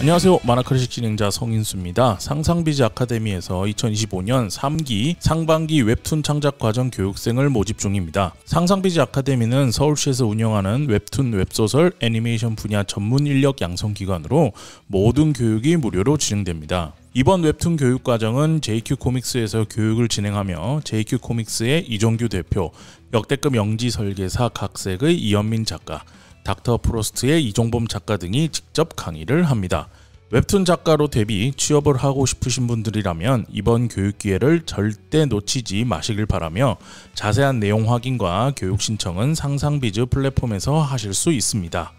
안녕하세요. 만화클래식 진행자 성인수입니다. 상상비즈 아카데미에서 2025년 3기 상반기 웹툰 창작 과정 교육생을 모집 중입니다. 상상비즈 아카데미는 서울시에서 운영하는 웹툰, 웹소설, 애니메이션 분야 전문 인력 양성 기관으로 모든 교육이 무료로 진행됩니다. 이번 웹툰 교육 과정은 JQ 코믹스에서 교육을 진행하며 JQ 코믹스의 이종규 대표, 역대급 영지 설계사 각색의 이현민 작가, 닥터 프로스트의 이종범 작가 등이 직접 강의를 합니다. 웹툰 작가로 데뷔, 취업을 하고 싶으신 분들이라면 이번 교육 기회를 절대 놓치지 마시길 바라며 자세한 내용 확인과 교육 신청은 상상비즈 플랫폼에서 하실 수 있습니다.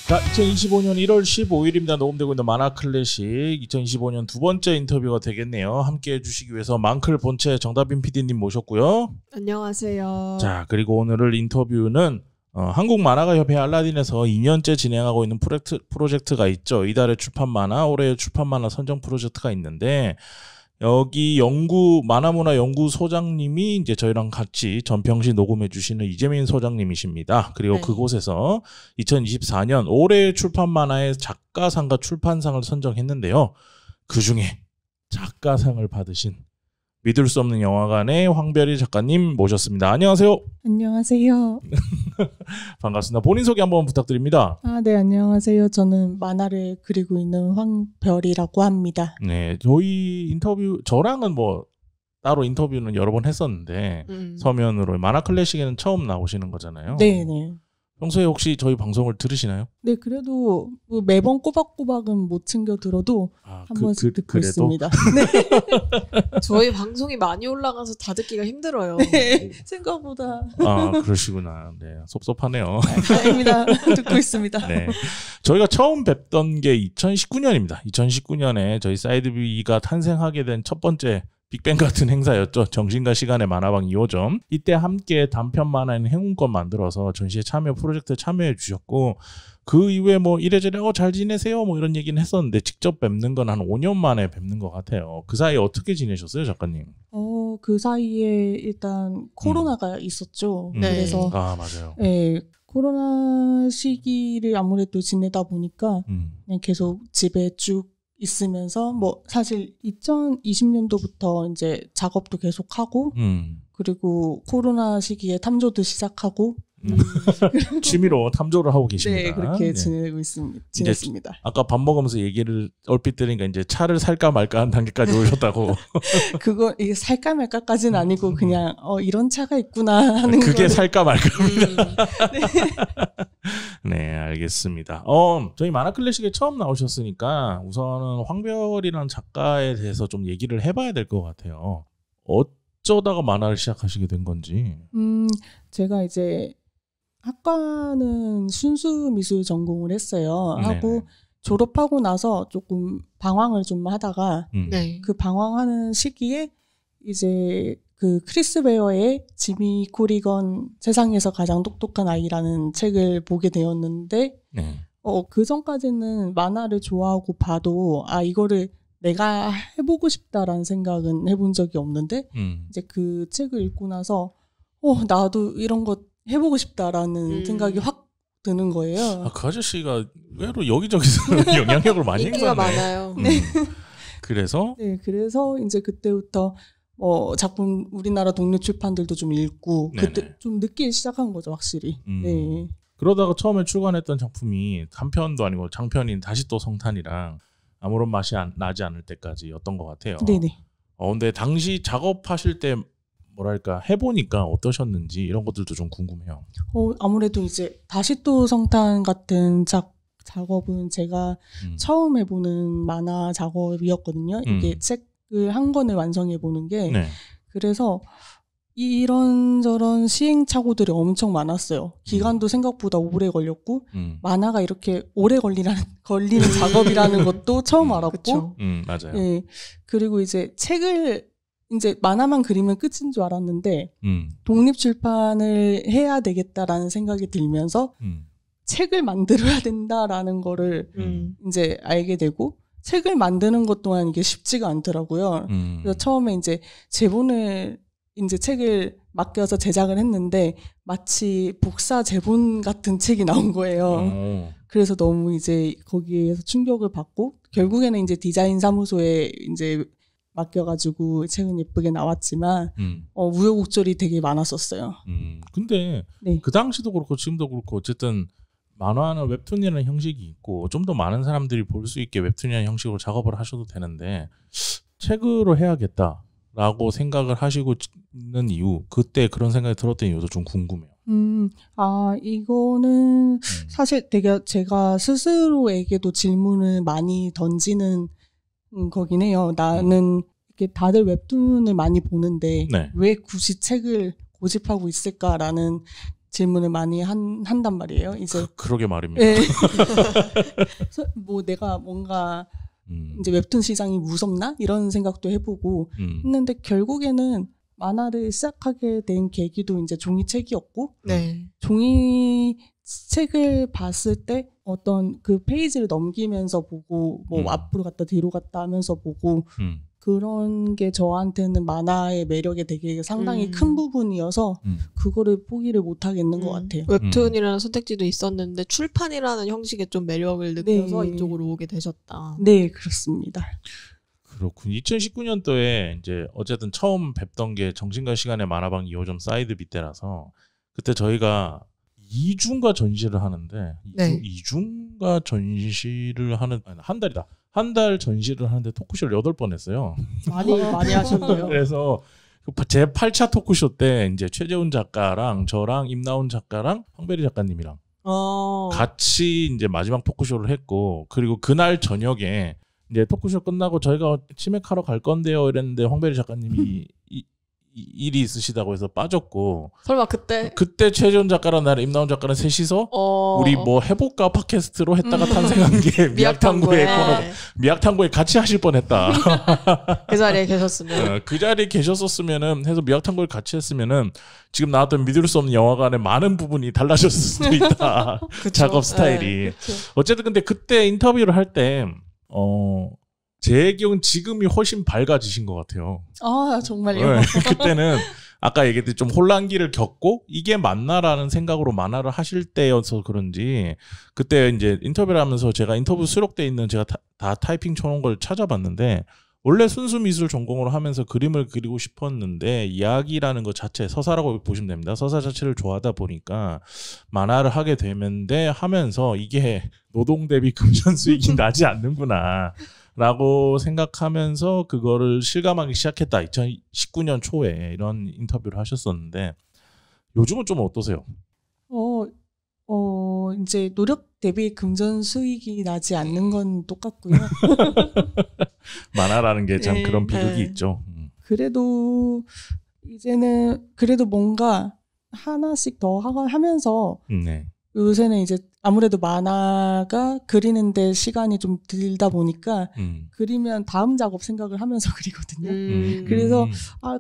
자, 2025년 1월 15일입니다. 녹음되고 있는 만화클래식 2025년 두 번째 인터뷰가 되겠네요. 함께 해주시기 위해서 망클 본체 정다빈 PD님 모셨고요. 안녕하세요. 자, 그리고 오늘 인터뷰는 한국만화가협회 알라딘에서 2년째 진행하고 있는 프로젝트가 있죠. 이달의 출판 만화, 올해의 출판 만화 선정 프로젝트가 있는데 여기 만화문화 연구소장님이 이제 저희랑 같이 전평시 녹음해 주시는 이재민 소장님이십니다. 그리고 네. 그곳에서 2024년 올해의 출판 만화의 작가상과 출판상을 선정했는데요. 그 중에 작가상을 받으신 믿을 수 없는 영화관의 황별이 작가님 모셨습니다. 안녕하세요. 안녕하세요. 반갑습니다. 본인 소개 한번 부탁드립니다. 네, 안녕하세요. 저는 만화를 그리고 있는 황별이라고 합니다. 네, 저희 저랑은 뭐 따로 인터뷰는 여러 번 했었는데 서면으로 만화클래식에는 처음 나오시는 거잖아요. 네네. 평소에 혹시 저희 방송을 들으시나요? 네, 그래도 뭐 매번 꼬박꼬박은 못 챙겨 들어도 한 번씩 듣고 그래도? 있습니다. 네. 저희 방송이 많이 올라가서 다 듣기가 힘들어요. 네, 생각보다. 그러시구나. 네, 섭섭하네요. 아닙니다. 듣고 있습니다. 네, 저희가 처음 뵙던 게 2019년입니다. 2019년에 저희 사이드비가 탄생하게 된 첫 번째 빅뱅 같은 행사였죠. 정신과 시간의 만화방 2호점. 이때 함께 단편 만화인 행운권 만들어서 전시회 참여 프로젝트에 참여해 주셨고 그 이후에 뭐 이래저래 잘 지내세요 뭐 이런 얘기는 했었는데 직접 뵙는 건 한 5년 만에 뵙는 것 같아요. 그 사이에 어떻게 지내셨어요, 작가님? 그 사이에 일단 코로나가 있었죠. 그래서 맞아요. 네, 코로나 시기를 아무래도 지내다 보니까 그냥 계속 집에 쭉 있으면서 뭐 사실 2020년도부터 이제 작업도 계속 하고 그리고 코로나 시기에 탐조도 시작하고 취미로 탐조를 하고 계십니다. 네, 그렇게 네. 지냈습니다. 아까 밥 먹으면서 얘기를 얼핏 들으니까 이제 차를 살까 말까 한 단계까지 오셨다고. 이게 살까 말까까지는 아니고 그냥 이런 차가 있구나 하는 그게 살까 말까. 네. 네, 알겠습니다. 저희 만화클래식에 처음 나오셨으니까 우선은 황별이라는 작가에 대해서 좀 얘기를 해봐야 될 것 같아요. 어쩌다가 만화를 시작하시게 된 건지. 제가 이제 학과는 순수 미술 전공을 했어요. 하고 졸업하고 나서 조금 방황을 좀 하다가 그 방황하는 시기에 이제 그 크리스 베어의 지미 코리건 세상에서 가장 똑똑한 아이라는 책을 보게 되었는데 그 전까지는 만화를 좋아하고 봐도 이거를 내가 해보고 싶다라는 생각은 해본 적이 없는데 이제 그 책을 읽고 나서 나도 이런 거 해보고 싶다라는 생각이 확 드는 거예요. 그 아저씨가 의외로 여기저기서 영향력을 많이 인기가 행사하네. 많아요. 그래서? 네, 그래서 이제 그때부터 작품 우리나라 독립 출판들도 좀 읽고 그때 좀 늦게 시작한 거죠, 확실히. 네. 그러다가 처음에 출간했던 작품이 단편도 아니고 장편인 다시 또 성탄이랑 아무런 맛이 나지 않을 때까지였던 것 같아요. 네네. 근데 당시 작업하실 때 뭐랄까 해보니까 어떠셨는지 이런 것들도 좀 궁금해요. 아무래도 이제 다시 또 성탄 같은 작업은 제가 처음 해보는 만화 작업이었거든요. 이게 책을 한 권을 완성해보는 게. 그래서 이런저런 시행착오들이 엄청 많았어요. 기간도 생각보다 오래 걸렸고 만화가 이렇게 오래 걸리는 작업이라는 것도 처음 알았고 맞아요. 네, 그리고 이제 책을 이제 만화만 그리면 끝인 줄 알았는데 독립 출판을 해야 되겠다라는 생각이 들면서 책을 만들어야 된다라는 거를 이제 알게 되고 책을 만드는 것 또한 이게 쉽지가 않더라고요. 그래서 처음에 이제 제본을 이제 책을 맡겨서 제작을 했는데 마치 복사 제본 같은 책이 나온 거예요. 그래서 너무 이제 거기에서 충격을 받고 결국에는 이제 디자인 사무소에 이제 맡겨가지고 책은 예쁘게 나왔지만 우여곡절이 되게 많았었어요. 근데 네. 그 당시도 그렇고 지금도 그렇고 어쨌든 만화는 웹툰이라는 형식이 있고 좀 더 많은 사람들이 볼 수 있게 웹툰이라는 형식으로 작업을 하셔도 되는데 책으로 해야겠다라고 생각을 하시고 있는 이유, 그때 그런 생각이 들었던 이유도 좀 궁금해요. 이거는 사실 되게 제가 스스로에게도 질문을 많이 던지는 거긴 해요. 나는 이렇게 다들 웹툰을 많이 보는데 네. 왜 굳이 책을 고집하고 있을까라는 질문을 많이 한단 말이에요. 이제 그러게 말입니다. 네. 뭐 내가 뭔가 이제 웹툰 시장이 무섭나 이런 생각도 해보고 했는데 결국에는 만화를 시작하게 된 계기도 이제 종이책이었고 네. 종이책을 봤을 때 어떤 그 페이지를 넘기면서 보고 뭐 앞으로 갔다 뒤로 갔다 하면서 보고 그런 게 저한테는 만화의 매력에 되게 상당히 큰 부분이어서 그거를 포기를 못 하겠는 것 같아요. 웹툰이라는 선택지도 있었는데 출판이라는 형식에 좀 매력을 느껴서 네. 이쪽으로 오게 되셨다. 네, 그렇습니다. 그렇군. 2019년도에 이제 어쨌든 처음 뵙던 게 정신과 시간의 만화방 2호점 사이드 빗대라서 그때 저희가 2주인가 전시를 하는데 네. 2주인가 전시를 하는 한 달이다. 한 달 전시를 하는데 토크쇼를 8번 했어요. 많이 하셨네요. 그래서 제 8차 토크쇼 때 이제 최재훈 작가랑 저랑 임나훈 작가랑 황배리 작가님이랑 같이 이제 마지막 토크쇼를 했고, 그리고 그날 저녁에 이제 토크쇼 끝나고 저희가 치맥하러 갈 건데요 이랬는데 황배리 작가님이 일이 있으시다고 해서 빠졌고, 설마 그때 최재훈 작가랑 나랑 임나훈 작가랑 셋이서 우리 뭐 해볼까 팟캐스트로 했다가 탄생한 게 미학탐구의 코너, 미학탐구에 같이 하실 뻔했다. 그 자리에 계셨으면 그 자리에 계셨었으면은 해서 미학탐구를 같이 했으면은 지금 나왔던 믿을 수 없는 영화관의 많은 부분이 달라졌을 수도 있다. 작업 스타일이. 네, 어쨌든 근데 그때 인터뷰를 할 때 제 기억은 지금이 훨씬 밝아지신 것 같아요. 정말요? 네, 그때는 아까 얘기했듯이 좀 혼란기를 겪고 이게 맞나라는 생각으로 만화를 하실 때여서 그런지 그때 이제 인터뷰를 하면서 제가 인터뷰 수록돼 있는 제가 다 타이핑 쳐놓은 걸 찾아봤는데, 원래 순수 미술 전공으로 하면서 그림을 그리고 싶었는데 이야기라는 것 자체, 서사라고 보시면 됩니다. 서사 자체를 좋아하다 보니까 만화를 하게 되는데 하면서 이게 노동 대비 금전 수익이 나지 않는구나 라고 생각하면서 그거를 실감하기 시작했다. 2019년 초에 이런 인터뷰를 하셨었는데 요즘은 좀 어떠세요? 이제 노력 대비 금전 수익이 나지 않는 건 똑같고요. 만화라는 게 참 그런 비극이 있죠. 그래도 이제는 그래도 뭔가 하나씩 더 하면서 네. 요새는 이제 아무래도 만화가 그리는데 시간이 좀 들다 보니까 그리면 다음 작업 생각을 하면서 그리거든요. 그래서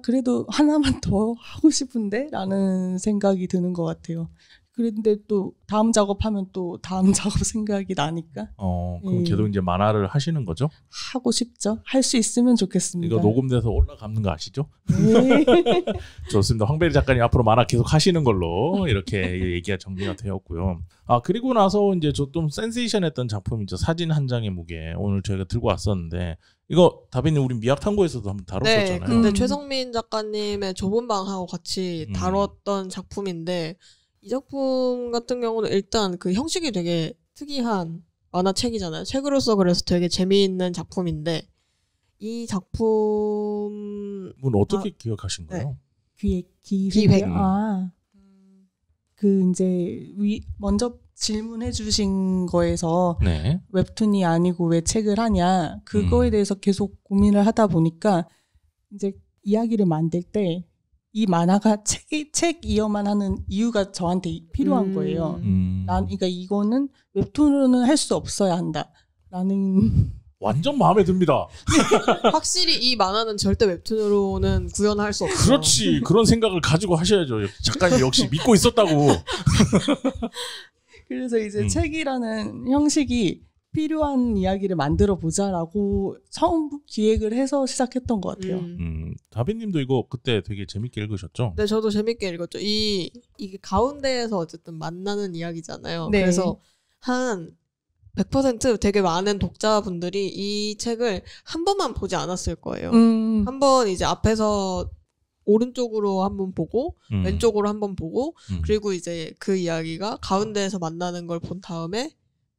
그래도 하나만 더 하고 싶은데 라는 생각이 드는 것 같아요. 그런데 또 다음 작업하면 또 다음 작업 생각이 나니까. 그럼 계속 이제 만화를 하시는 거죠? 하고 싶죠. 할 수 있으면 좋겠습니다. 이거 녹음돼서 올라가는 거 아시죠? 네. 좋습니다. 황배리 작가님 앞으로 만화 계속 하시는 걸로 이렇게 얘기가 정리가 되었고요. 그리고 나서 이제 저 좀 센세이션했던 작품이죠. 사진 한 장의 무게. 오늘 저희가 들고 왔었는데 이거 다빈님 우리 미학탐구에서도 한번 다뤘었잖아요. 네, 근데 최성민 작가님의 좁은 방하고 같이 다뤘던 작품인데 이 작품 같은 경우는 일단 그 형식이 되게 특이한 만화책이잖아요. 책으로서 그래서 되게 재미있는 작품인데 이 작품은 어떻게 기억하신 거예요? 기획. 그 이제 먼저 질문해 주신 거에서 네. 웹툰이 아니고 왜 책을 하냐 그거에 대해서 계속 고민을 하다 보니까 이제 이야기를 만들 때 이 만화가 책이어만 하는 이유가 저한테 필요한 거예요. 그러니까 이거는 웹툰으로는 할 수 없어야 한다라는. 완전 마음에 듭니다. 확실히 이 만화는 절대 웹툰으로는 구현할 수 없어요. 그렇지. 그런 생각을 가지고 하셔야죠. 작가님 역시 믿고 있었다고. 그래서 이제 책이라는 형식이 필요한 이야기를 만들어 보자라고 처음 기획을 해서 시작했던 것 같아요. 다비님도 이거 그때 되게 재밌게 읽으셨죠? 네, 저도 재밌게 읽었죠. 이게 가운데에서 어쨌든 만나는 이야기잖아요. 네. 그래서 한 100% 되게 많은 독자분들이 이 책을 한 번만 보지 않았을 거예요. 한번 이제 앞에서 오른쪽으로 한번 보고 왼쪽으로 한번 보고 그리고 이제 그 이야기가 가운데에서 만나는 걸 본 다음에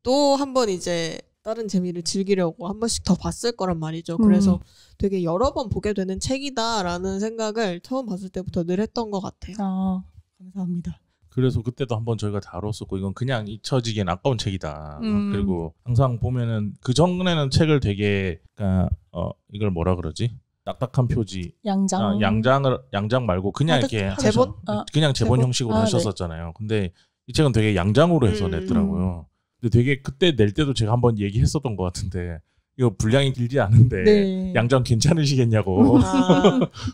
또 한번 이제 다른 재미를 즐기려고 한 번씩 더 봤을 거란 말이죠. 그래서 되게 여러 번 보게 되는 책이다라는 생각을 처음 봤을 때부터 늘 했던 것 같아요. 아, 감사합니다. 그래서 그때도 한번 저희가 다뤘었고 이건 그냥 잊혀지기엔 아까운 책이다. 그리고 항상 보면은 그 전에는 책을 되게 이걸 뭐라 그러지? 딱딱한 표지, 양장, 양장 말고 그냥 이렇게 제본? 그냥 제본 형식으로 하셨었잖아요. 네. 근데 이 책은 되게 양장으로 해서 냈더라고요. 근데 되게 그때 낼 때도 제가 한번 얘기했었던 것 같은데 이거 분량이 길지 않은데 네. 양장 괜찮으시겠냐고.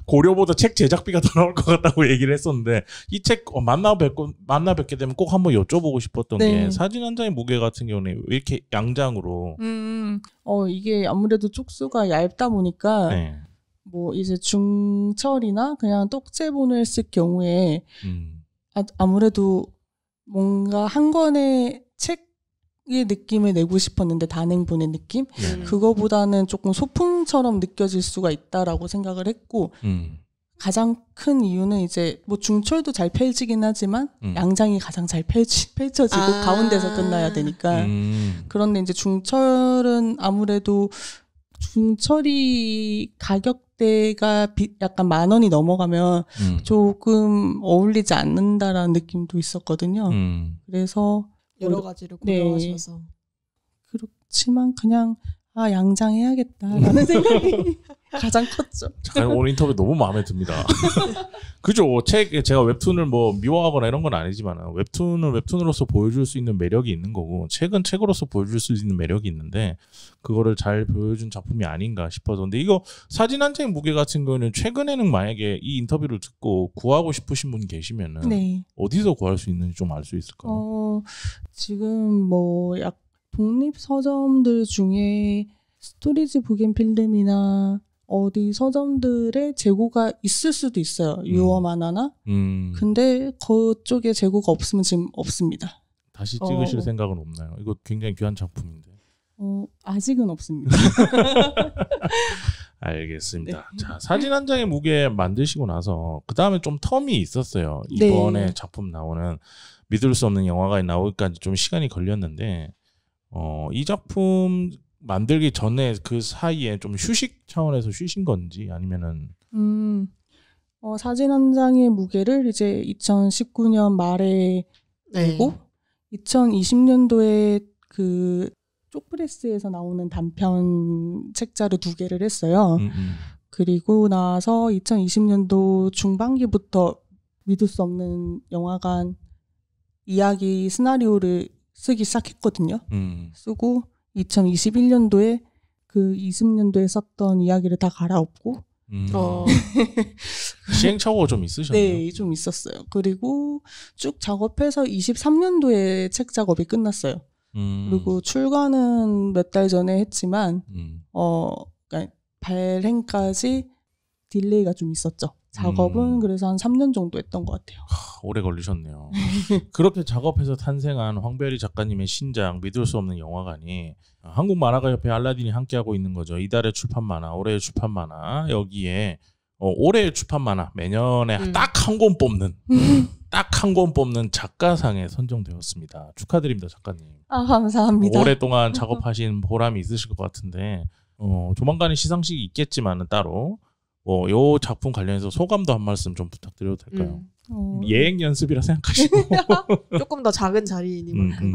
고려보다 책 제작비가 더 나올 것 같다고 얘기를 했었는데 이 책 만나 뵙게 되면 꼭 한번 여쭤보고 싶었던 네. 게 사진 한 장의 무게 같은 경우는 왜 이렇게 양장으로 이게 아무래도 쪽수가 얇다 보니까 네. 뭐 이제 중철이나 그냥 똑제본을 쓸 경우에 아무래도 뭔가 한 권의 책의 느낌을 내고 싶었는데 단행본의 느낌? 그거보다는 조금 소품처럼 느껴질 수가 있다라고 생각을 했고 가장 큰 이유는 이제 뭐 중철도 잘 펼치긴 하지만 양장이 가장 잘 펼쳐지고 가운데서 끝나야 되니까 그런데 이제 중철은 아무래도 중철이 가격대가 약간 10,000원이 넘어가면 조금 어울리지 않는다라는 느낌도 있었거든요. 그래서 여러 가지를 고려하셔서. 네. 그렇지만 그냥 양장해야겠다라는 생각이 가장 컸죠. 잠깐 오늘 인터뷰 너무 마음에 듭니다. 그죠? 제가 웹툰을 뭐 미워하거나 이런 건 아니지만 웹툰은 웹툰으로서 보여줄 수 있는 매력이 있는 거고 책은 책으로서 보여줄 수 있는 매력이 있는데 그거를 잘 보여준 작품이 아닌가 싶어서. 근데 이거 사진 한 장의 무게 같은 거는 최근에는 만약에 이 인터뷰를 듣고 구하고 싶으신 분 계시면은 네. 어디서 구할 수 있는지 좀 알 수 있을까요? 지금 뭐 독립 서점들 중에 스토리지 북앤필름이나 어디 서점들의 재고가 있을 수도 있어요. 유어 만화나. 근데 그쪽에 재고가 없으면 지금 없습니다. 다시 찍으실 생각은 없나요? 이거 굉장히 귀한 작품인데. 아직은 없습니다. 알겠습니다. 네. 자, 사진 한 장의 무게 만드시고 나서 그 다음에 좀 텀이 있었어요. 이번에 네. 작품 나오는 믿을 수 없는 영화가 나오기까지 좀 시간이 걸렸는데 이 작품 만들기 전에 그 사이에 좀 휴식 차원에서 쉬신 건지 아니면은 사진 한 장의 무게를 이제 2019년 말에 내고 2020년도에 그 쪽프레스에서 나오는 단편 책자를 2개를 했어요. 그리고 나서 2020년도 중반기부터 믿을 수 없는 영화관 이야기 시나리오를 쓰기 시작했거든요. 쓰고 2021년도에 그 20년도에 썼던 이야기를 다 갈아엎고 시행착오가 좀 있으셨나요? 네, 좀 있었어요. 그리고 쭉 작업해서 23년도에 책 작업이 끝났어요. 그리고 출간은 몇 달 전에 했지만 그러니까 발행까지 딜레이가 좀 있었죠. 작업은 그래서 한 3년 정도 했던 것 같아요. 오래 걸리셨네요. 그렇게 작업해서 탄생한 황별이 작가님의 신작 믿을 수 없는 영화관이 한국만화가협회 알라딘이 함께하고 있는 거죠. 이달의 출판 만화, 올해의 출판 만화. 여기에 올해의 출판 만화 매년에 딱 한 권 뽑는 딱 한 권 뽑는 작가상에 선정되었습니다. 축하드립니다, 작가님. 감사합니다. 오랫동안 작업하신 보람이 있으실 것 같은데 조만간에 시상식이 있겠지만은 따로 요 작품 관련해서 소감도 한 말씀 좀 부탁드려도 될까요? 예행 연습이라 생각하시고 조금 더 작은 자리이니만큼.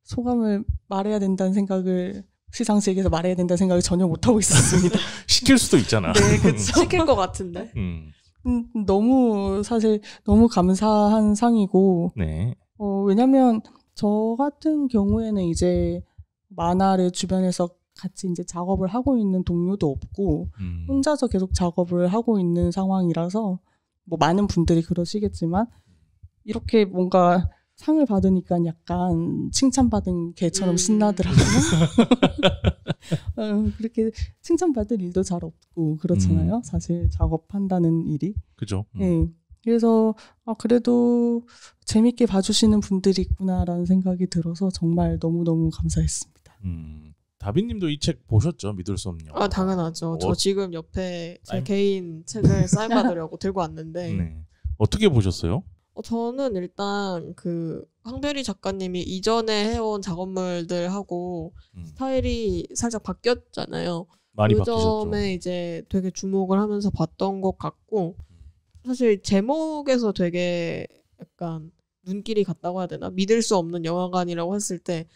소감을 말해야 된다는 생각을 시상식에서 말해야 된다는 생각을 전혀 못하고 있었습니다. 시킬 수도 있잖아. 네, 그쵸. 시킬 것 같은데. 사실 너무 감사한 상이고 네. 왜냐면 저 같은 경우에는 이제 만화를 주변에서 같이 이제 작업을 하고 있는 동료도 없고 혼자서 계속 작업을 하고 있는 상황이라서 뭐 많은 분들이 그러시겠지만 이렇게 뭔가 상을 받으니까 약간 칭찬받은 개처럼 신나더라고요. 그렇게 칭찬받을 일도 잘 없고 그렇잖아요. 사실 작업한다는 일이. 그죠. 네. 그래서 그래도 재밌게 봐주시는 분들이 있구나라는 생각이 들어서 정말 너무너무 감사했습니다. 다빈님도 이 책 보셨죠? 믿을 수 없는 영화. 당연하죠. 저 지금 옆에 제 개인 책을 사인 받으려고 들고 왔는데. 네. 어떻게 보셨어요? 저는 일단 그 황별이 작가님이 이전에 해온 작업물들하고 스타일이 살짝 바뀌었잖아요. 많이 그 바뀌셨죠. 점에 이제 되게 주목을 하면서 봤던 것 같고, 사실 제목에서 되게 약간 눈길이 갔다고 해야 되나? 믿을 수 없는 영화관이라고 했을 때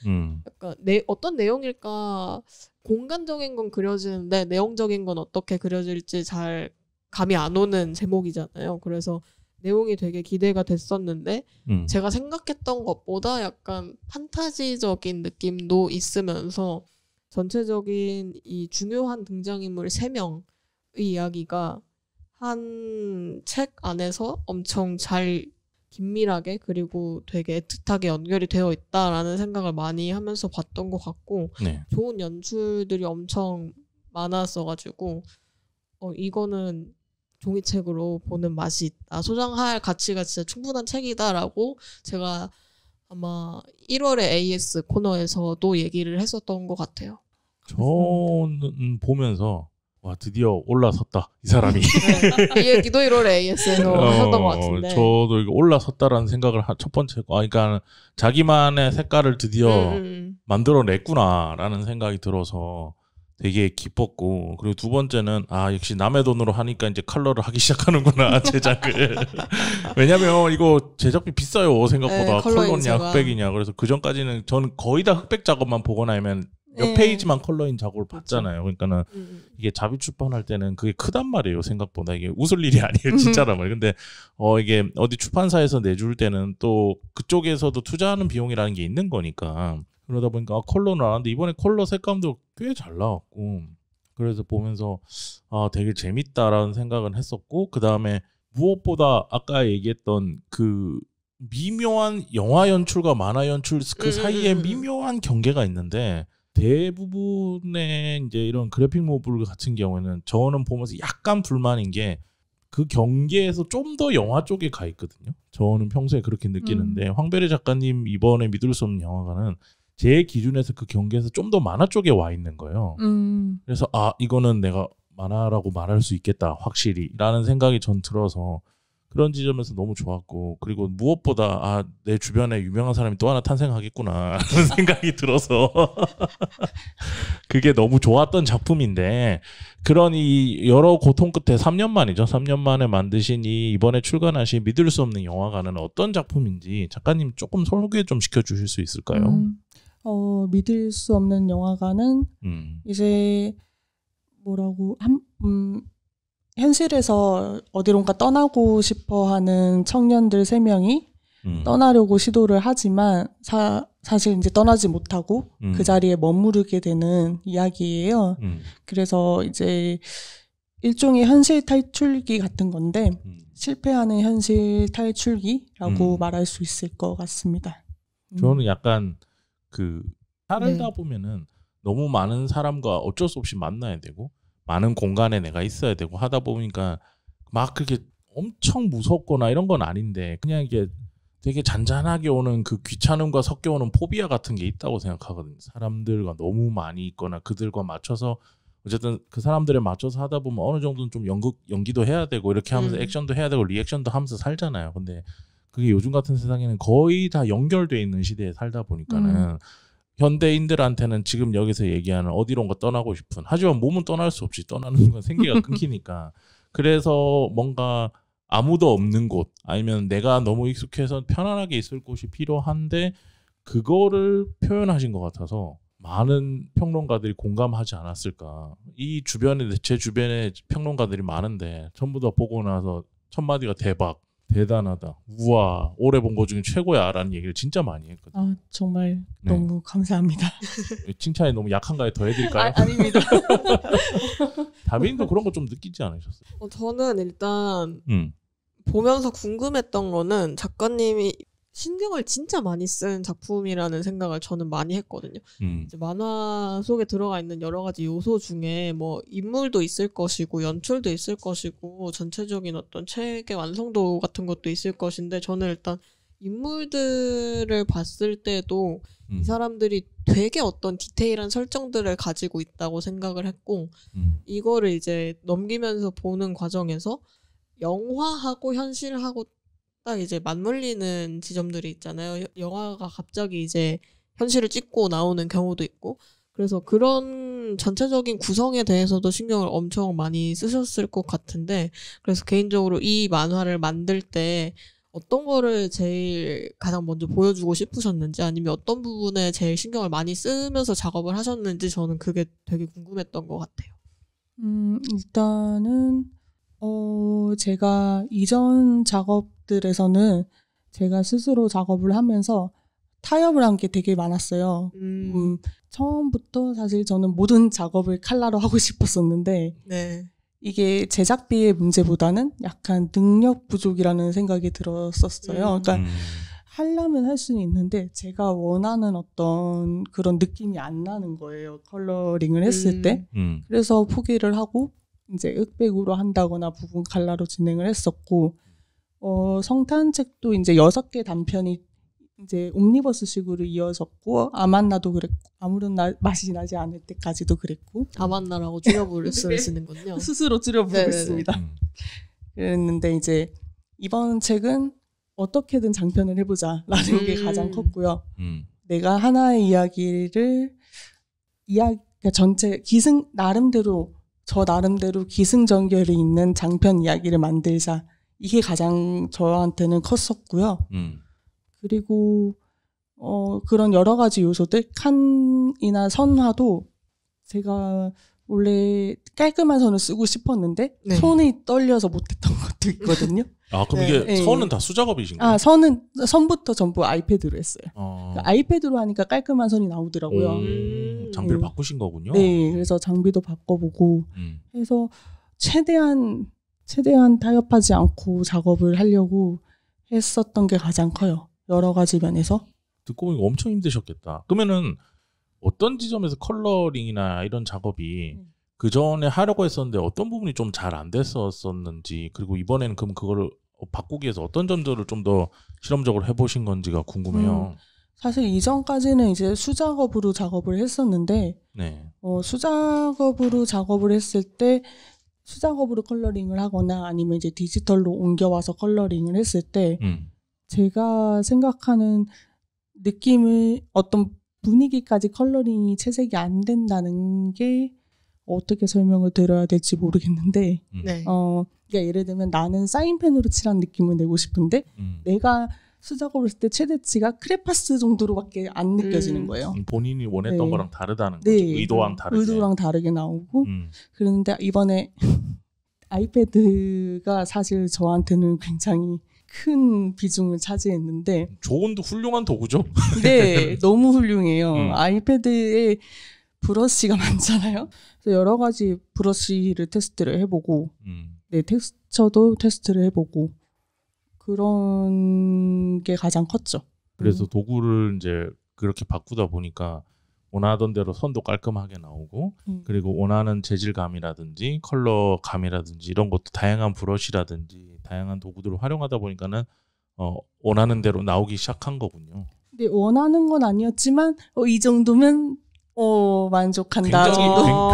약간 어떤 내용일까? 공간적인 건 그려지는데 내용적인 건 어떻게 그려질지 잘 감이 안 오는 제목이잖아요. 그래서 내용이 되게 기대가 됐었는데 제가 생각했던 것보다 약간 판타지적인 느낌도 있으면서 전체적인 이 중요한 등장인물 3명의 이야기가 한 책 안에서 엄청 잘 긴밀하게 그리고 되게 애틋하게 연결이 되어 있다라는 생각을 많이 하면서 봤던 것 같고 네. 좋은 연출들이 엄청 많았어가지고 이거는 종이책으로 보는 맛이 있다. 소장할 가치가 진짜 충분한 책이다라고 제가 아마 1월에 AS 코너에서도 얘기를 했었던 것 같아요. 저는 보면서 와 드디어 올라섰다 이 사람이. 네, 이 얘기도 1월에 AS에서 하셨던 것 같은데. 저도 이거 올라섰다라는 생각을 첫 번째 그러니까 자기만의 색깔을 드디어 만들어냈구나라는 생각이 들어서 되게 기뻤고, 그리고 두 번째는 역시 남의 돈으로 하니까 이제 컬러를 하기 시작하는구나 제작을. 왜냐면 이거 제작비 비싸요 생각보다. 네, 컬러냐 흑백이냐. 그래서 그 전까지는 저는 거의 다 흑백 작업만 보고 나면 몇 페이지만 컬러인 작업을 봤잖아요. 그러니까는 이게 자비 출판할 때는 그게 크단 말이에요. 생각보다 이게 웃을 일이 아니에요, 진짜란 말이에요. 근데 이게 어디 출판사에서 내줄 때는 또 그쪽에서도 투자하는 비용이라는 게 있는 거니까. 그러다 보니까 컬러는 나왔는데 이번에 컬러 색감도 꽤 잘 나왔고, 그래서 보면서 되게 재밌다라는 생각은 했었고, 그 다음에 무엇보다 아까 얘기했던 그 미묘한 영화 연출과 만화 연출 그 사이에 미묘한 경계가 있는데, 대부분의 이제 이런 그래픽 노블 같은 경우에는 저는 보면서 약간 불만인 게 그 경계에서 좀 더 영화 쪽에 가 있거든요. 저는 평소에 그렇게 느끼는데 황별이 작가님 이번에 믿을 수 없는 영화관은 제 기준에서 그 경계에서 좀 더 만화 쪽에 와 있는 거예요. 그래서 이거는 내가 만화라고 말할 수 있겠다 확실히 라는 생각이 전 들어서 그런 지점에서 너무 좋았고, 그리고 무엇보다 내 주변에 유명한 사람이 또 하나 탄생하겠구나 라는 생각이 들어서 그게 너무 좋았던 작품인데, 그런 이 여러 고통 끝에 3년 만이죠. 3년 만에 만드신 이 이번에 출간하신 믿을 수 없는 영화관은 어떤 작품인지 작가님 조금 소개 좀 시켜주실 수 있을까요? 믿을 수 없는 영화관은 이제 뭐라고 현실에서 어디론가 떠나고 싶어하는 청년들 3명이 떠나려고 시도를 하지만 사실 이제 떠나지 못하고 그 자리에 머무르게 되는 이야기예요. 그래서 이제 일종의 현실 탈출기 같은 건데 실패하는 현실 탈출기라고 말할 수 있을 것 같습니다. 저는 약간 살다 보면은 너무 많은 사람과 어쩔 수 없이 만나야 되고 많은 공간에 내가 있어야 되고 하다 보니까 막 그렇게 엄청 무섭거나 이런 건 아닌데 그냥 이게 되게 잔잔하게 오는 그 귀찮음과 섞여 오는 포비아 같은 게 있다고 생각하거든요. 사람들과 너무 많이 있거나 그들과 맞춰서 어쨌든 그 사람들에 맞춰서 하다 보면 어느 정도는 좀 연기도 해야 되고 이렇게 하면서 액션도 해야 되고 리액션도 하면서 살잖아요. 근데 그게 요즘 같은 세상에는 거의 다 연결돼 있는 시대에 살다 보니까는 현대인들한테는 지금 여기서 얘기하는 어디론가 떠나고 싶은, 하지만 몸은 떠날 수 없이 떠나는 순간 생기가 끊기니까 그래서 뭔가 아무도 없는 곳 아니면 내가 너무 익숙해서 편안하게 있을 곳이 필요한데 그거를 표현하신 것 같아서 많은 평론가들이 공감하지 않았을까. 이 주변에 제 주변에 평론가들이 많은데 전부 다 보고 나서 첫 마디가 대박, 대단하다, 우와, 올해 본 거 중에 최고야 라는 얘기를 진짜 많이 했거든요. 정말 너무 감사합니다. 칭찬이 너무 약한가요? 더 해드릴까요? 아닙니다. 다빈도 그런 거 좀 느끼지 않으셨어요? 저는 일단 보면서 궁금했던 거는 작가님이 신경을 진짜 많이 쓴 작품이라는 생각을 저는 많이 했거든요. 이제 만화 속에 들어가 있는 여러 가지 요소 중에 뭐 인물도 있을 것이고 연출도 있을 것이고 전체적인 어떤 책의 완성도 같은 것도 있을 것인데 저는 일단 인물들을 봤을 때도 이 사람들이 되게 어떤 디테일한 설정들을 가지고 있다고 생각을 했고 이거를 이제 넘기면서 보는 과정에서 영화하고 현실하고 딱 이제 맞물리는 지점들이 있잖아요. 영화가 갑자기 이제 현실을 찍고 나오는 경우도 있고 그래서 그런 전체적인 구성에 대해서도 신경을 엄청 많이 쓰셨을 것 같은데 그래서 개인적으로 이 만화를 만들 때 어떤 거를 제일 가장 먼저 보여주고 싶으셨는지 아니면 어떤 부분에 제일 신경을 많이 쓰면서 작업을 하셨는지 저는 그게 되게 궁금했던 것 같아요. 일단은 제가 이전 작업들에서는 제가 스스로 작업을 하면서 타협을 한 게 되게 많았어요. 처음부터 사실 저는 모든 작업을 칼라로 하고 싶었었는데 네. 이게 제작비의 문제보다는 약간 능력 부족이라는 생각이 들었었어요. 그러니까 하려면 할 수는 있는데 제가 원하는 어떤 그런 느낌이 안 나는 거예요. 컬러링을 했을 때. 그래서 포기를 하고 이제 흑백으로 한다거나 부분 칼라로 진행을 했었고 성탄책도 이제 6개 단편이 이제 옴니버스식으로 이어졌고 아만나도 그랬고 아무런 맛이 나지 않을 때까지도 그랬고 아만나라고 줄여부를 쓰시는군요. 스스로 줄여부르고 있습니다. 그랬는데 이제 이번 책은 어떻게든 장편을 해보자라는 게 가장 컸고요. 내가 하나의 이야기를 그러니까 전체 저 나름대로 기승전결이 있는 장편 이야기를 만들자. 이게 가장 저한테는 컸었고요. 그리고 그런 여러 가지 요소들 칸이나 선화도 제가 원래 깔끔한 선을 쓰고 싶었는데 네. 손이 떨려서 못했던 것도 있거든요. 아 그럼 이게 네. 선은 다 수작업이신가요? 아 선부터 전부 아이패드로 했어요. 그러니까 아이패드로 하니까 깔끔한 선이 나오더라고요. 장비를 바꾸신 거군요. 네, 그래서 장비도 바꿔보고 해서 최대한 타협하지 않고 작업을 하려고 했었던 게 가장 커요. 여러 가지 면에서. 듣고 보니까 엄청 힘드셨겠다. 그러면은 어떤 지점에서 컬러링이나 이런 작업이 그 전에 하려고 했었는데 어떤 부분이 좀 잘 안 됐었는지 그리고 이번에는 그럼 그거를 바꾸기 위해서 어떤 점들을 좀 더 실험적으로 해보신 건지가 궁금해요. 사실 이전까지는 이제 수작업으로 작업을 했었는데 네. 수작업으로 작업을 했을 때 수작업으로 컬러링을 하거나 아니면 이제 디지털로 옮겨와서 컬러링을 했을 때 제가 생각하는 느낌을 어떤 분위기까지 컬러링이 채색이 안 된다는 게 어떻게 설명을 드려야 될지 모르겠는데 네. 그러니까 예를 들면 나는 사인펜으로 칠한 느낌을 내고 싶은데 내가 수작업을 했을 때 최대치가 크레파스 정도로밖에 안 느껴지는 거예요. 본인이 원했던 네. 거랑 다르다는 거죠. 네. 의도랑 다르게. 의도랑 다르게 나오고 그런데 이번에 아이패드가 사실 저한테는 굉장히 큰 비중을 차지했는데 조언도 훌륭한 도구죠? 네, 너무 훌륭해요. 아이패드에 브러쉬가 많잖아요. 그래서 여러 가지 브러쉬를 테스트를 해보고 네, 텍스처도 테스트를 해보고 그런 게 가장 컸죠. 그래서 도구를 이제 그렇게 바꾸다 보니까 원하던 대로 선도 깔끔하게 나오고 그리고 원하는 재질감이라든지 컬러감이라든지 이런 것도 다양한 브러쉬라든지 다양한 도구들을 활용하다 보니까는 원하는 대로 나오기 시작한 거군요. 네, 원하는 건 아니었지만 이 정도면 만족한다.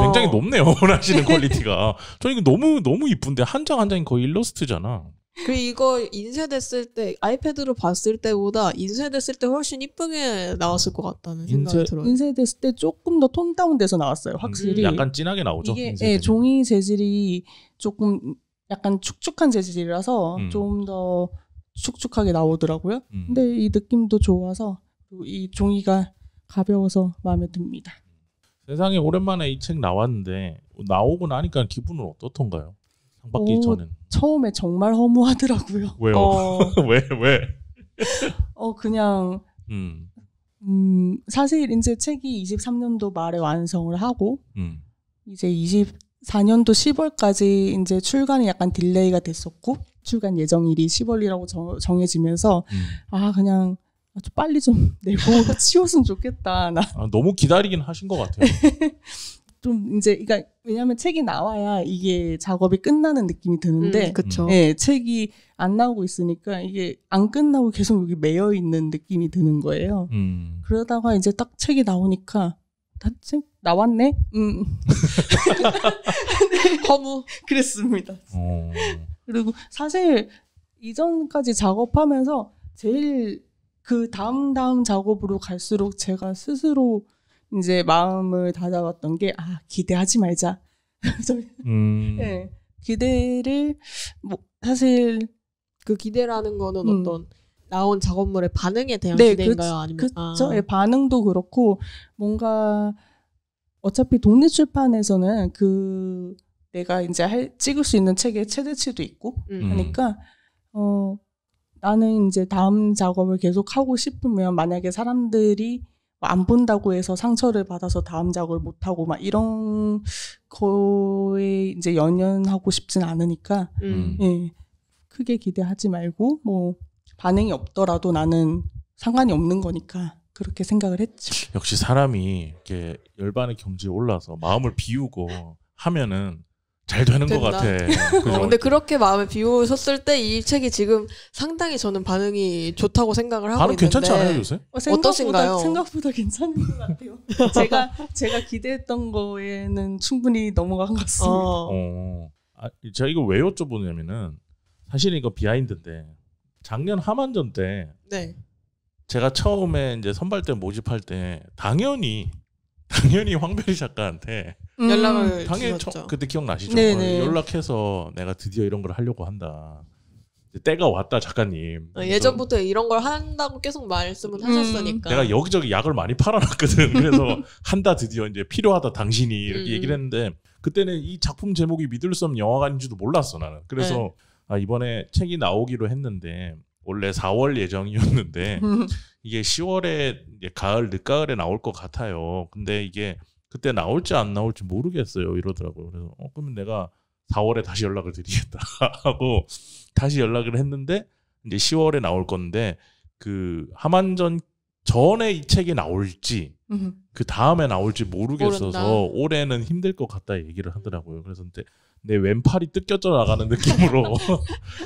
굉장히 높네요. 원하시는 퀄리티가. 저는 이거 너무 이쁜데 한 장 한 장이 거의 일러스트잖아. 그 이거 인쇄됐을 때 아이패드로 봤을 때보다 인쇄됐을 때 훨씬 이쁘게 나왔을 것 같다는 생각이 들어요. 인쇄됐을 때 조금 더 톤 다운돼서 나왔어요. 확실히. 약간 진하게 나오죠. 이게 네, 종이 재질이 조금 약간 축축한 재질이라서 좀 더 축축하게 나오더라고요. 근데 이 느낌도 좋아서 이 종이가 가벼워서 마음에 듭니다. 세상에 오랜만에 이 책 나왔는데 나오고 나니까 기분은 어떻던가요? 상 받기 전엔. 처음에 정말 허무하더라고요. 왜요? 왜? 그냥 사실 이제 책이 23년도 말에 완성을 하고 이제 24년도 10월까지 이제 출간이 약간 딜레이가 됐었고 출간 예정일이 10월이라고 정해지면서 그냥 좀 빨리 좀 내고 치웠으면 좋겠다. 너무 기다리긴 하신 것 같아요. 좀 이제 그러니까 왜냐하면 책이 나와야 이게 작업이 끝나는 느낌이 드는데 그쵸. 네, 책이 안 나오고 있으니까 이게 안 끝나고 계속 여기 매여 있는 느낌이 드는 거예요. 그러다가 이제 딱 책이 나오니까 다 책 나왔네? 허무. 그랬습니다. 그리고 사실 이전까지 작업하면서 제일 그 다음 작업으로 갈수록 제가 스스로 이제 마음을 다잡았던 게 기대하지 말자. 네, 기대를 뭐 사실 그 기대라는 거는 어떤 나온 작업물의 반응에 대한 기대인가요? 아니면 그렇죠. 예, 반응도 그렇고 뭔가 어차피 독립출판에서는 그 내가 이제 찍을 수 있는 책의 최대치도 있고 하니까 나는 이제 다음 작업을 계속 하고 싶으면 만약에 사람들이 안 본다고 해서 상처를 받아서 다음 작업을 못 하고 막 이런 거에 이제 연연하고 싶진 않으니까 예, 크게 기대하지 말고 뭐 반응이 없더라도 나는 상관이 없는 거니까 그렇게 생각을 했죠. 역시 사람이 이렇게 열반의 경지에 올라서 마음을 비우고 하면은 잘 되는 것 같아. 근데 그렇게 마음을 비우셨을 때 이 책이 지금 상당히 저는 반응이 좋다고 생각을 하고 있는데. 괜찮지 않아요 요새? 어떠신가요? 생각보다 괜찮은 것 같아요. 제가 기대했던 거에는 충분히 넘어간 것 같습니다. 제가 이거 왜 여쭤보냐면은 사실 이거 비하인드인데 작년 하만전 때 제가 처음에 이제 선발대 모집할 때 당연히 황별이 작가한테 연락을 당연히 주셨죠. 그때 기억나시죠? 네네. 연락해서 내가 드디어 이런 걸 하려고 한다. 때가 왔다 작가님. 예전부터 이런 걸 한다고 계속 말씀을 하셨으니까. 내가 여기저기 약을 많이 팔아놨거든. 그래서 한다 드디어 이제 필요하다 당신이 이렇게 얘기를 했는데 그때는 이 작품 제목이 믿을 수 없는 영화관인지도 몰랐어 나는. 그래서 이번에 책이 나오기로 했는데 원래 4월 예정이었는데 이게 10월에 이제 가을 늦가을에 나올 것 같아요. 근데 이게 그때 나올지 안 나올지 모르겠어요 이러더라고요. 그래서 그러면 내가 4월에 다시 연락을 드리겠다 하고 다시 연락을 했는데 이제 10월에 나올 건데 그 하만전 전에 이 책이 나올지 그 다음에 나올지 모르겠어서 모른다. 올해는 힘들 것 같다 얘기를 하더라고요. 그래서 내 왼팔이 뜯겨져 나가는 느낌으로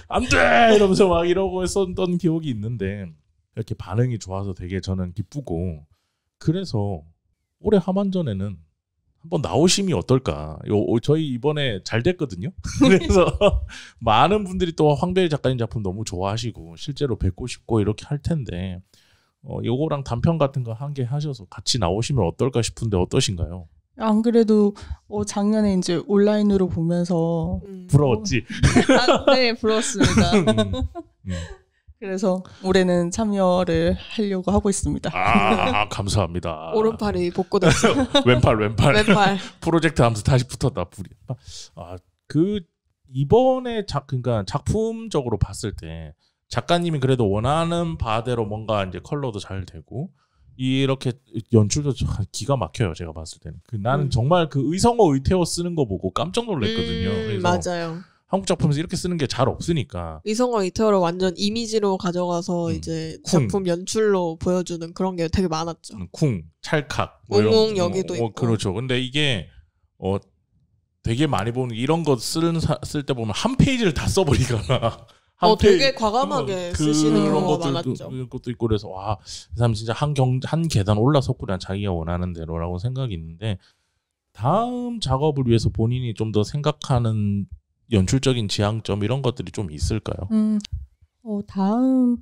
안 돼! 이러면서 막 이러고 했었던 기억이 있는데 이렇게 반응이 좋아서 되게 저는 기쁘고 그래서 올해 하만전에는 한번 나오심이 어떨까. 저희 이번에 잘 됐거든요. 그래서 많은 분들이 또 황배일 작가님 작품 너무 좋아하시고 실제로 뵙고 싶고 이렇게 할 텐데 요거랑 단편 같은 거 한 개 하셔서 같이 나오시면 어떨까 싶은데 어떠신가요? 안 그래도 작년에 이제 온라인으로 보면서 부러웠지? 네, 부러웠습니다. 그래서 올해는 참여를 하려고 하고 있습니다. 감사합니다. 오른팔이 복구됐어. 왼팔. 프로젝트 하면서 다시 붙었다. 이번에 그러니까 작품적으로 봤을 때 작가님이 그래도 원하는 바대로 뭔가 이제 컬러도 잘 되고 이렇게 연출도 기가 막혀요. 제가 봤을 때는 나는 정말 그 의성어 의태어 쓰는 거 보고 깜짝 놀랐거든요. 그래서 맞아요. 한국 작품에서 이렇게 쓰는 게 잘 없으니까 의성어 의태어를 완전 이미지로 가져가서 이제 작품 연출로 보여주는 그런 게 되게 많았죠. 쿵, 찰칵, 웅웅 여기도 있고. 그렇죠. 근데 이게 되게 많이 보는 이런 거 쓸 때 보면 한 페이지를 다 써버리거나 되게 과감하게 쓰시는 경우가 많았죠. 것도 있고 그래서 이 사람 진짜 한 계단 올라섰구나 자기가 원하는 대로라고 생각이 있는데 다음 작업을 위해서 본인이 좀 더 생각하는 연출적인 지향점 이런 것들이 좀 있을까요?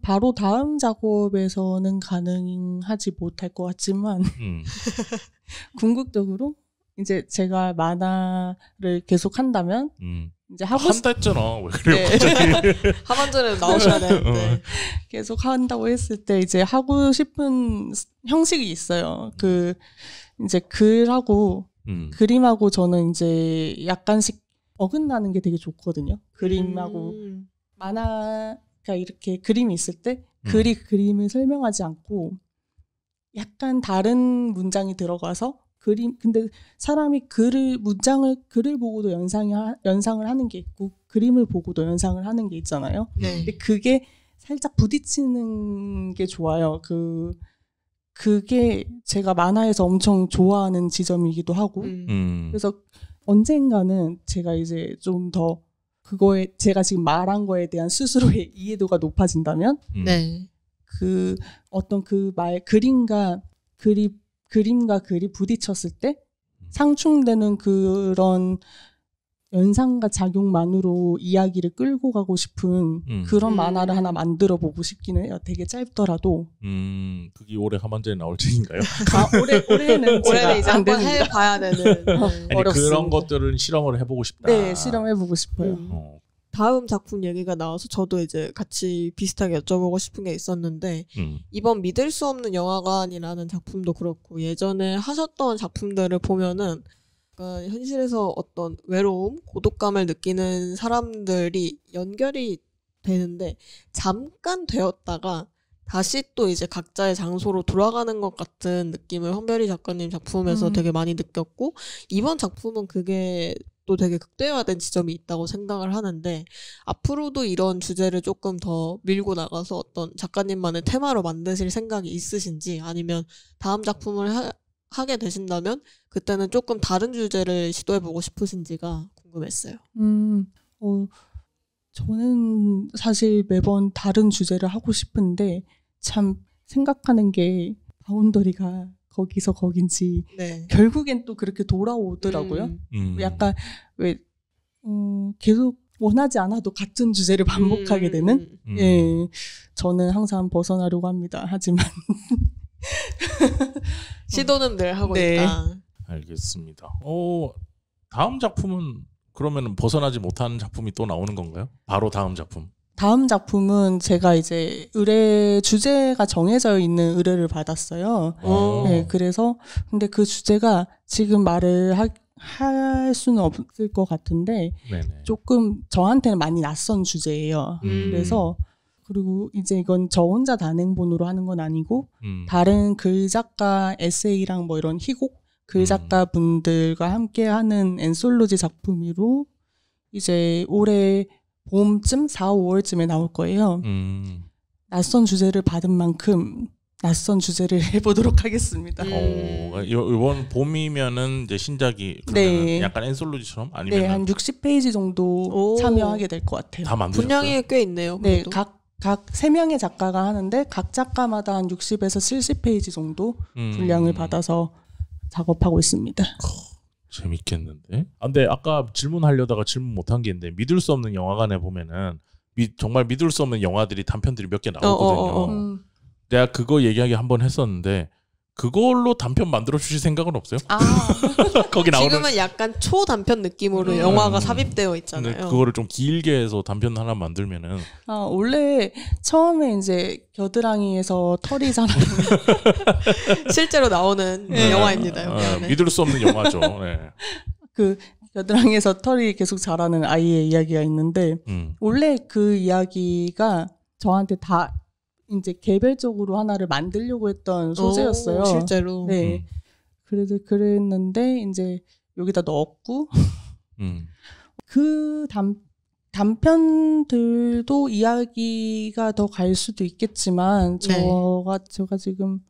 바로 다음 작업에서는 가능하지 못할 것 같지만 궁극적으로 이제 제가 만화를 계속 한다면 이제 한다 했잖아. 왜 그래요? 갑자기? 하만전에 나오셔야 되는데 계속 한다고 했을 때 이제 하고 싶은 형식이 있어요. 그 이제 글하고 그림하고 저는 이제 약간씩 어긋나는 게 되게 좋거든요. 그림하고 만화가 이렇게 그림이 있을 때 그림을 설명하지 않고 약간 다른 문장이 들어가서 그림 근데 사람이 글을 보고도 연상을 하는 게 있고 그림을 보고도 연상을 하는 게 있잖아요. 근데 그게 살짝 부딪히는 게 좋아요. 그게 제가 만화에서 엄청 좋아하는 지점이기도 하고 그래서 언젠가는 제가 이제 좀 더 그거에 제가 지금 말한 거에 대한 스스로의 이해도가 높아진다면 그 어떤 그림과 글이 부딪혔을 때 상충되는 그런 연상과 작용만으로 이야기를 끌고 가고 싶은 그런 만화를 하나 만들어 보고 싶기는 해요. 되게 짧더라도. 그게 올해 하반기에 나올 책인가요? 올해는 이제 한번 해봐야 되는. 아니, 그런 것들은 실험을 해보고 싶다. 네, 실험해보고 싶어요. 다음 작품 얘기가 나와서 저도 이제 같이 비슷하게 여쭤보고 싶은 게 있었는데 이번 믿을 수 없는 영화관이라는 작품도 그렇고 예전에 하셨던 작품들을 보면은 그러니까 현실에서 어떤 외로움, 고독감을 느끼는 사람들이 연결이 되는데 잠깐 되었다가 다시 또 이제 각자의 장소로 돌아가는 것 같은 느낌을 황별이 작가님 작품에서 되게 많이 느꼈고 이번 작품은 그게 또 되게 극대화된 지점이 있다고 생각을 하는데 앞으로도 이런 주제를 조금 더 밀고 나가서 어떤 작가님만의 테마로 만드실 생각이 있으신지 아니면 다음 작품을 하게 되신다면 그때는 조금 다른 주제를 시도해보고 싶으신지가 궁금했어요. 저는 사실 매번 다른 주제를 하고 싶은데 참 생각하는 게 바운더리가 거기서 거긴지 결국엔 또 그렇게 돌아오더라고요. 약간 왜 계속 원하지 않아도 같은 주제를 반복하게 되는 저는 항상 벗어나려고 합니다. 하지만 시도는 늘 하고 있다. 알겠습니다. 다음 작품은 그러면 벗어나지 못하는 작품이 또 나오는 건가요? 바로 다음 작품. 다음 작품은 제가 이제 주제가 정해져 있는 의뢰를 받았어요. 네, 그래서 근데 그 주제가 지금 말을 할 수는 없을 것 같은데 조금 저한테는 많이 낯선 주제예요. 그래서 그리고 이제 이건 저 혼자 단행본으로 하는 건 아니고 다른 글작가 에세이랑 뭐 이런 희곡 글작가 분들과 함께 하는 앤솔로지 작품으로 이제 올해 봄쯤 4, 5월쯤에 나올 거예요. 낯선 주제를 받은 만큼 낯선 주제를 해보도록 하겠습니다. 이번 봄이면은 이제 신작이 약간 앤솔로지처럼 아니면 한 60페이지 정도 참여하게 될 것 같아요. 다 만드셨어요? 분량이 꽤 있네요. 네, 각 3명의 작가가 하는데 각 작가마다 한 60에서 70페이지 정도 분량을 받아서 작업하고 있습니다. 재밌겠는데? 근데 아까 질문하려다가 질문 못한 게 있는데 믿을 수 없는 영화관에 보면은 정말 믿을 수 없는 영화들이 단편들이 몇 개 나오거든요. 내가 그거 얘기하기 한번 했었는데 그걸로 단편 만들어 주실 생각은 없어요? 거기 나오는 지금은 약간 초단편 느낌으로 영화가 삽입되어 있잖아요. 근데 그거를 좀 길게 해서 단편 하나 만들면은 원래 처음에 이제 겨드랑이에서 털이 자라는 실제로 나오는 영화입니다. 믿을 수 없는 영화죠. 그 겨드랑이에서 털이 계속 자라는 아이의 이야기가 있는데 원래 그 이야기가 저한테 다 이제 개별적으로 하나를 만들려고 했던 소재였어요. 실제로. 네. 그래도 그랬는데 이제 여기다 넣었고 그 단편들도 이야기가 더 갈 수도 있겠지만 제가 지금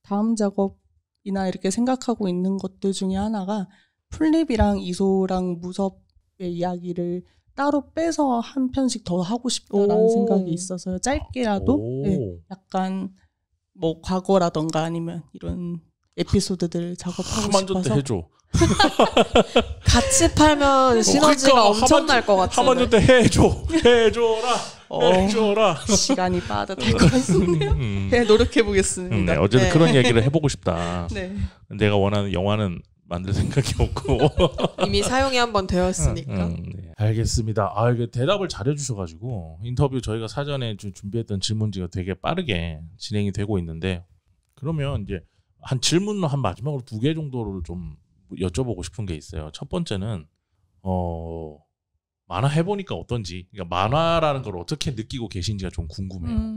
다음 작업이나 이렇게 생각하고 있는 것들 중에 하나가 플립이랑 이소랑 무섭의 이야기를 따로 빼서 한 편씩 더 하고 싶다라는 생각이 있어서요. 짧게라도 약간 뭐 과거라던가 아니면 이런 에피소드들 작업하고 싶어서. 해줘. 같이 팔면 시너지가 엄청날 것 같아요. 하만조 때 해줘라. 시간이 빠듯할 것 같습니다. 노력해 보겠습니다. 어쨌든 그런 얘기를 해보고 싶다. 내가 원하는 영화는 만들 생각이 없고 이미 사용이 한번 되었으니까. 알겠습니다. 이게 대답을 잘해주셔가지고 인터뷰 저희가 사전에 준비했던 질문지가 되게 빠르게 진행이 되고 있는데 그러면 이제 한 질문 한 마지막으로 2개 정도를 좀 여쭤보고 싶은 게 있어요. 첫 번째는 만화 해보니까 어떤지, 그러니까 만화라는 걸 어떻게 느끼고 계신지가 좀 궁금해요.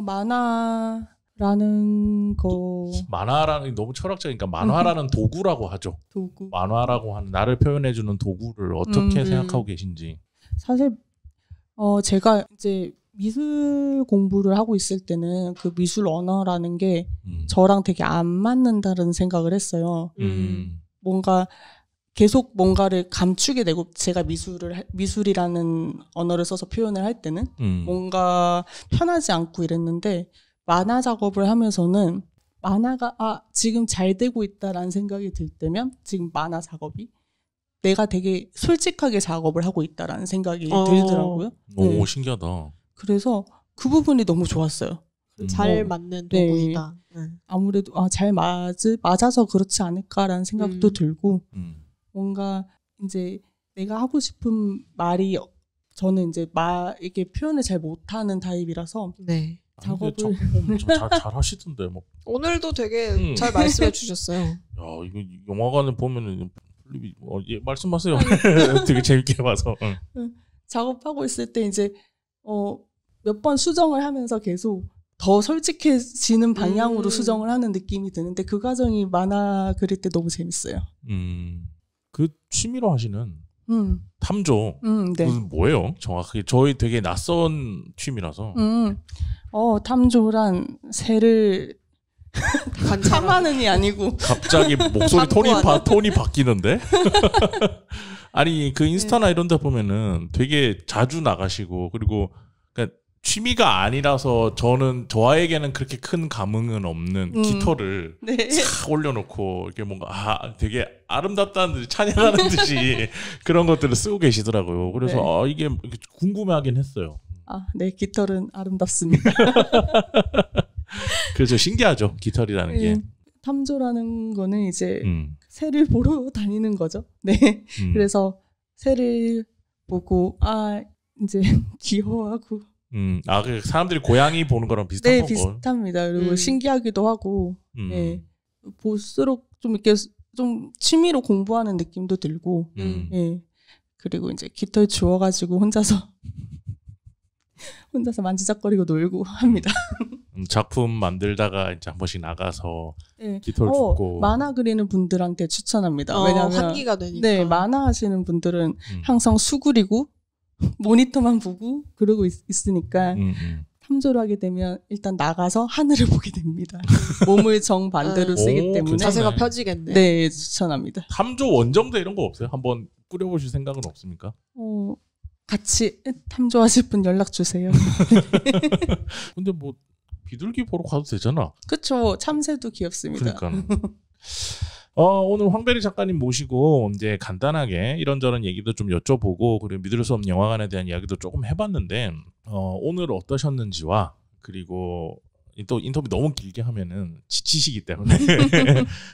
만화 라는 거. 만화라는 너무 철학적이니까 만화라는 도구라고 하죠. 도구. 만화라고 하는 나를 표현해주는 도구를 어떻게 생각하고 계신지. 사실 제가 이제 미술 공부를 하고 있을 때는 그 미술 언어라는 게 저랑 되게 안 맞는다는 생각을 했어요. 뭔가 계속 뭔가를 감추게 되고 제가 미술이라는 언어를 써서 표현을 할 때는 뭔가 편하지 않고 이랬는데 만화 작업을 하면서는 만화가 지금 잘 되고 있다라는 생각이 들 때면 지금 만화 작업이 내가 되게 솔직하게 작업을 하고 있다라는 생각이 들더라고요. 오, 신기하다. 그래서 그 부분이 너무 좋았어요. 잘 맞는 도구이다. 네. 아무래도 잘 맞아서 그렇지 않을까라는 생각도 들고 뭔가 이제 내가 하고 싶은 말이 저는 이제 이게 표현을 잘 못하는 타입이라서 네. 작업을 잘 하시던데 뭐. 오늘도 되게 잘 말씀해 주셨어요. 야, 이거 영화관에 보면은 예, 말씀하세요. 되게 재밌게 봐서. 작업하고 있을 때 이제 몇 번 수정을 하면서 계속 더 솔직해지는 방향으로 수정을 하는 느낌이 드는데 그 과정이 만화 그릴 때 너무 재밌어요. 그 취미로 하시는 탐조 네. 그건 뭐예요? 정확하게 저희 되게 낯선 취미라서. 탐조란 새를 탐하는이 아니고 갑자기 목소리 톤이 바뀌는데? 아니 그 인스타나 이런 데 보면은 되게 자주 나가시고 그리고 그러니까 취미가 아니라서 저에게는 그렇게 큰 감흥은 없는 깃털을 싹 올려놓고 이렇게 뭔가 되게 아름답다는 듯이 찬양하는 듯이 그런 것들을 쓰고 계시더라고요. 그래서 이게 궁금해하긴 했어요. 네, 깃털은 아름답습니다. 그래서 신기하죠, 깃털이라는 게. 탐조라는 거는 이제 새를 보러 다니는 거죠. 네. 그래서 새를 보고 이제 귀여워하고. 그 사람들이 고양이 보는 거랑 비슷한 건가요? 네, 비슷합니다. 그리고 신기하기도 하고, 네. 볼수록 좀 이렇게 좀 취미로 공부하는 느낌도 들고, 네. 그리고 이제 깃털 주워가지고 혼자서 만지작거리고 놀고 합니다. 작품 만들다가 이제 한 번씩 나가서 깃털 줍고. 만화 그리는 분들한테 추천합니다. 왜냐하면 환기가 되니까. 네, 만화 하시는 분들은 항상 수그리고 모니터만 보고 그러고 있으니까 탐조를 하게 되면 일단 나가서 하늘을 보게 됩니다. 몸을 정반대로 쓰기 때문에 자세가 펴지겠네. 네, 추천합니다. 탐조 원정대 이런 거 없어요? 한번 꾸려보실 생각은 없습니까? 같이 탐조하실 분 연락 주세요. 근데 뭐 비둘기 보러 가도 되잖아. 그렇죠. 참새도 귀엽습니다. 그러니까. 오늘 황배리 작가님 모시고 이제 간단하게 이런저런 얘기도 좀 여쭤보고 그리고 믿을 수 없는 영화관에 대한 이야기도 조금 해봤는데 오늘 어떠셨는지와 그리고 또 인터뷰 너무 길게 하면은 지치시기 때문에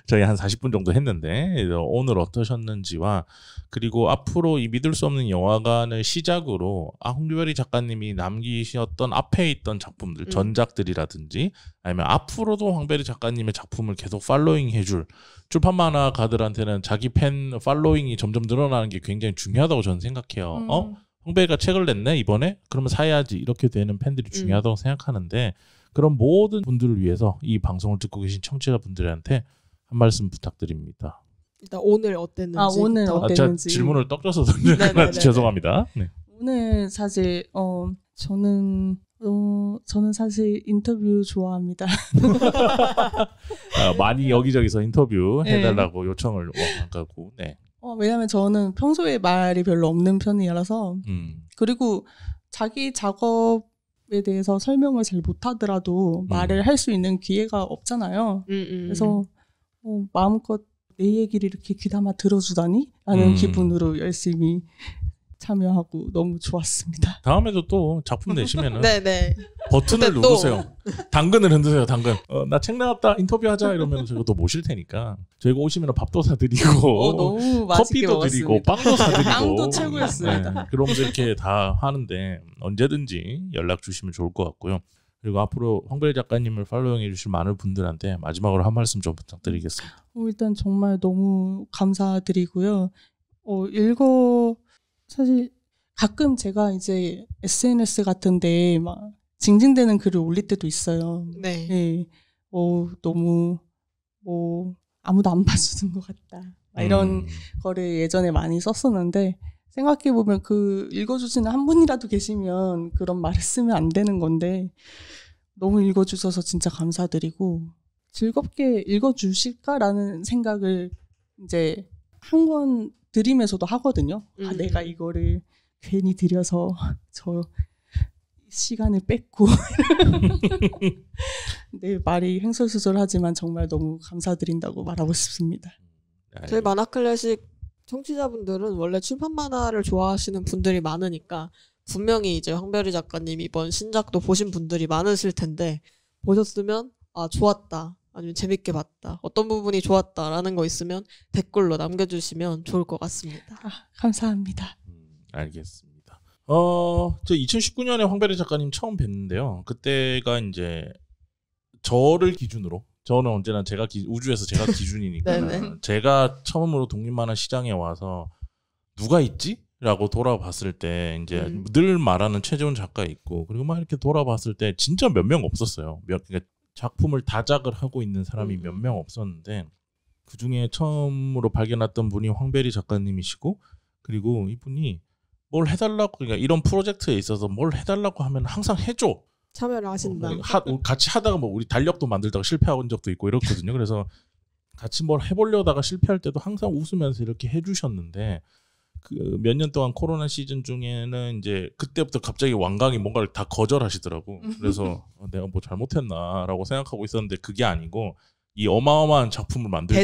저희 한 40분 정도 했는데 오늘 어떠셨는지와 그리고 앞으로 이 믿을 수 없는 영화관을 시작으로 홍규별이 작가님이 남기셨던 앞에 있던 작품들 전작들이라든지 아니면 앞으로도 황배리 작가님의 작품을 계속 팔로잉 해줄 출판 만화가들한테는 자기 팬 팔로잉이 점점 늘어나는 게 굉장히 중요하다고 저는 생각해요. 황배리가 책을 냈네 이번에? 그러면 사야지 이렇게 되는 팬들이 중요하다고 생각하는데 그런 모든 분들을 위해서 이 방송을 듣고 계신 청취자분들한테 한 말씀 부탁드립니다. 일단 오늘 어땠는지. 오늘 어땠는지. 질문을 떡져서 던져서 죄송합니다. 네. 오늘 사실 저는 사실 인터뷰 좋아합니다. 많이 여기저기서 인터뷰 해달라고 요청을 하고. 네. 왜냐면 저는 평소에 말이 별로 없는 편이라서 그리고 자기 작업에 대해서 설명을 잘 못하더라도 말을 할 수 있는 기회가 없잖아요. 그래서 마음껏 내 얘기를 이렇게 귀담아 들어주다니? 라는 기분으로 열심히 참여하고 너무 좋았습니다. 다음에도 또 작품 내시면은 네네. 버튼을 누르세요. 당근을 흔드세요. 당근. 나 책 나왔다 인터뷰하자 이러면 저희가 또 모실 테니까 저희가 오시면 밥도 사드리고 너무 커피도 먹었습니다. 드리고 빵도 사드리고 빵도 최고였습니다. 네, 그러면서 이렇게 다 하는데 언제든지 연락 주시면 좋을 것 같고요. 그리고 앞으로 황배리 작가님을 팔로잉해 주실 많은 분들한테 마지막으로 한 말씀 좀 부탁드리겠습니다. 일단 정말 너무 감사드리고요. 사실 가끔 제가 이제 SNS 같은데 막 징징대는 글을 올릴 때도 있어요. 네. 네. 너무 아무도 안 봐주는 것 같다. 이런 거를 예전에 많이 썼었는데 생각해보면 그 읽어주시는 한 분이라도 계시면 그런 말을 쓰면 안 되는 건데 너무 읽어주셔서 진짜 감사드리고 즐겁게 읽어주실까라는 생각을 이제 한 권 드리면서도 하거든요. 내가 이거를 괜히 드려서 저 시간을 뺐고 네, 말이 횡설수설하지만 정말 너무 감사드린다고 말하고 싶습니다. 저희 만화클래식 청취자분들은 원래 출판 만화를 좋아하시는 분들이 많으니까 분명히 이제 황별이 작가님 이번 신작도 보신 분들이 많으실 텐데 보셨으면 좋았다 아니면 재밌게 봤다 어떤 부분이 좋았다라는 거 있으면 댓글로 남겨주시면 좋을 것 같습니다. 감사합니다. 알겠습니다. 저 2019년에 황별이 작가님 처음 뵀는데요. 그때가 이제 저를 기준으로 저는 언제나 우주에서 제가 기준이니까 제가 처음으로 독립만화 시장에 와서 누가 있지? 라고 돌아봤을 때 이제 늘 말하는 최재훈 작가 있고 그리고 막 이렇게 돌아봤을 때 진짜 몇 명 없었어요. 그러니까 작품을 다작을 하고 있는 사람이 몇 명 없었는데 그중에 처음으로 발견했던 분이 황별이 작가님이시고 그리고 이분이 뭘 해달라고 그러니까 이런 프로젝트에 있어서 뭘 해달라고 하면 항상 해줘. 참여를 하신다. 같이 하다가 뭐 우리 달력도 만들다가 실패한 적도 있고 이렇거든요. 그래서 같이 뭘 해보려다가 실패할 때도 항상 웃으면서 이렇게 해주셨는데 그 몇 년 동안 코로나 시즌 중에는 이제 그때부터 갑자기 완강히 뭔가를 다 거절하시더라고. 그래서 내가 뭐 잘못했나라고 생각하고 있었는데 그게 아니고 이 어마어마한 작품을 만들기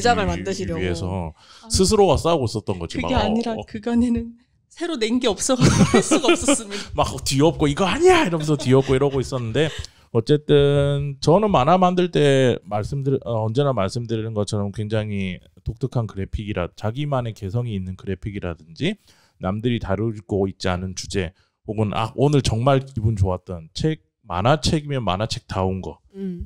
위해서 스스로가 싸우고 있었던 거지. 그게 아니라 그간에는 새로 낸 게 없어가지고 할 수가 없었습니다. 막 뒤엎고 이거 아니야 이러면서 뒤엎고 이러고 있었는데 어쨌든 저는 만화 만들 때 언제나 말씀드리는 것처럼 굉장히 독특한 그래픽이라 자기만의 개성이 있는 그래픽이라든지 남들이 다루고 있지 않은 주제 혹은 오늘 정말 기분 좋았던 책 만화책이면 만화책다운 거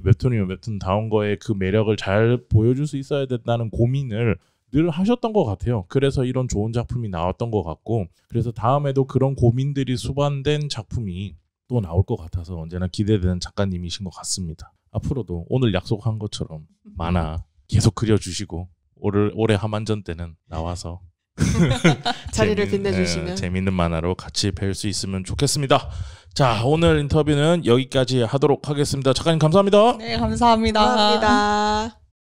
웹툰이면 웹툰다운 거의 그 매력을 잘 보여줄 수 있어야 된다는 고민을 늘 하셨던 것 같아요. 그래서 이런 좋은 작품이 나왔던 것 같고 그래서 다음에도 그런 고민들이 수반된 작품이 또 나올 것 같아서 언제나 기대되는 작가님이신 것 같습니다. 앞으로도 오늘 약속한 것처럼 만화 계속 그려주시고 올해 하만전 때는 나와서 자리를 빛내주시면 재밌는 만화로 같이 뵐 수 있으면 좋겠습니다. 자, 오늘 인터뷰는 여기까지 하도록 하겠습니다. 작가님 감사합니다. 네, 감사합니다. 감사합니다.